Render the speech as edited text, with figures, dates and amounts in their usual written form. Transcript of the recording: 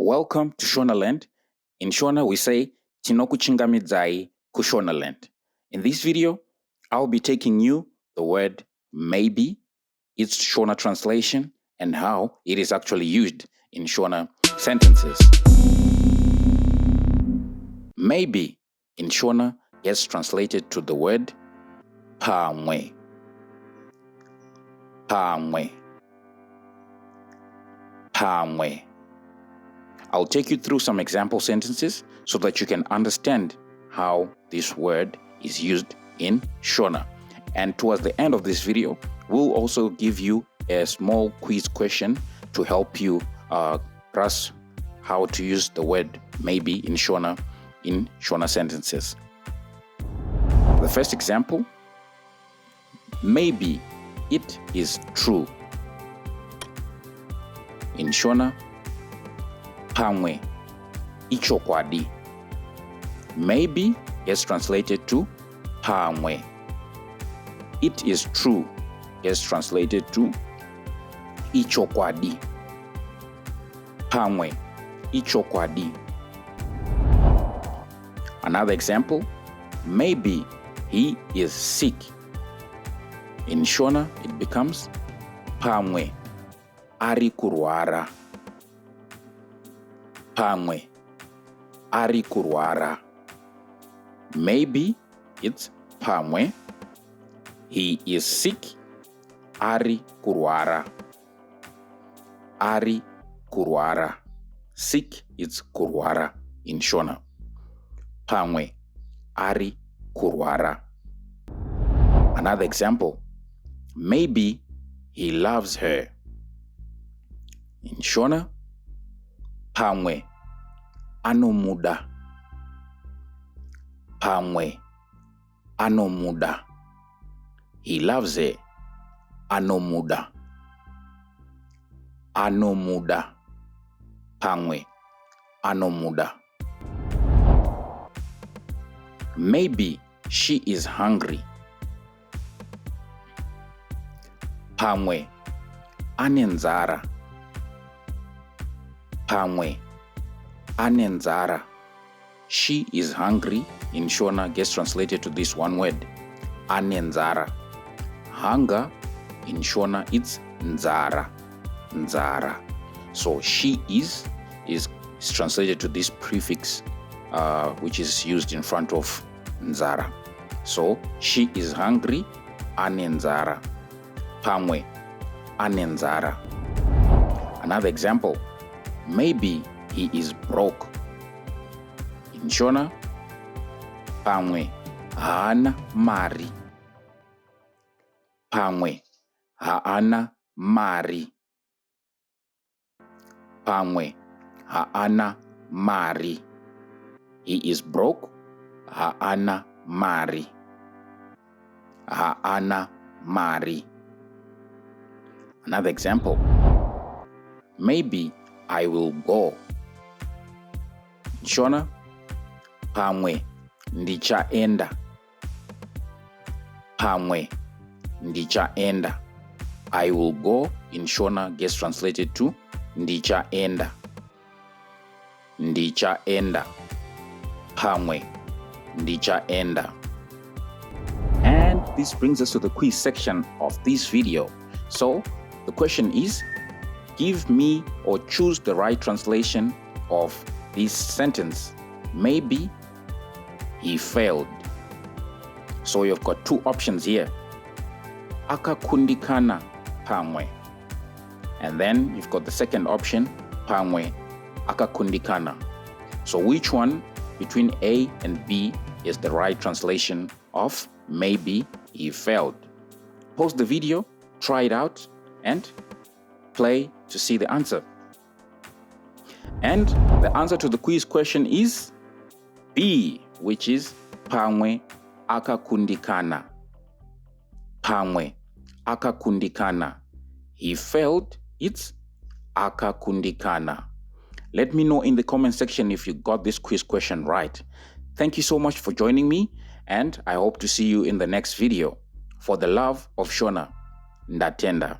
Welcome to Shona Land. In Shona, we say, Tinokuchingamidzai ku Shona Land. In this video, I'll be taking you the word maybe, its Shona translation, and how it is actually used in Shona sentences. Maybe in Shona gets translated to the word pamwe. Pamwe. Pamwe. I'll take you through some example sentences so that you can understand how this word is used in Shona. And towards the end of this video, we'll also give you a small quiz question to help you grasp how to use the word maybe in Shona sentences. The first example, maybe it is true. In Shona, pamwe ichokwadi. Maybe gets translated to pamwe. It is true gets translated to ichokwadi. Pamwe ichokwadi. Another example, maybe he is sick. In Shona, it becomes pamwe ari kurwara. Pamwe ari kurwara. Maybe it's pamwe he is sick ari kurwara. Ari kurwara. Sick it's kurwara in Shona. Pamwe ari kurwara. Another example, maybe he loves her. In Shona, pamwe anomuda. Pamwe anomuda. He loves her. Anomuda. Anomuda. Pamwe anomuda. Maybe she is hungry. Pamwe anenzara. Pamwe anenzara. She is hungry in Shona gets translated to this one word, anenzara. Hunger in Shona it's nzara. Nzara. So she is translated to this prefix which is used in front of nzara. So she is hungry, anenzara. Pamwe anenzara. Another example, maybe he is broke. In Shona, pamwe haana mari. Pamwe haana mari. Pamwe haana mari. He is broke. Haana mari. Haana mari. Another example, maybe I will go. Shona, pamwe ndichaenda. Pamwe ndichaenda. I will go in Shona gets translated to ndichaenda. Ndichaenda. Pamwe ndichaenda. And this brings us to the quiz section of this video. So the question is, give me or choose the right translation of this sentence. Maybe he failed. So you've got two options here. Akakundikana pamwe. And then you've got the second option, pamwe akakundikana. So which one between A and B is the right translation of maybe he failed? Pause the video, try it out, and play to see the answer. And the answer to the quiz question is B, which is pamwe akakundikana. Pamwe akakundikana. He failed, it's akakundikana. Let me know in the comment section if you got this quiz question right. Thank you so much for joining me, and I hope to see you in the next video. For the love of Shona, ndatenda.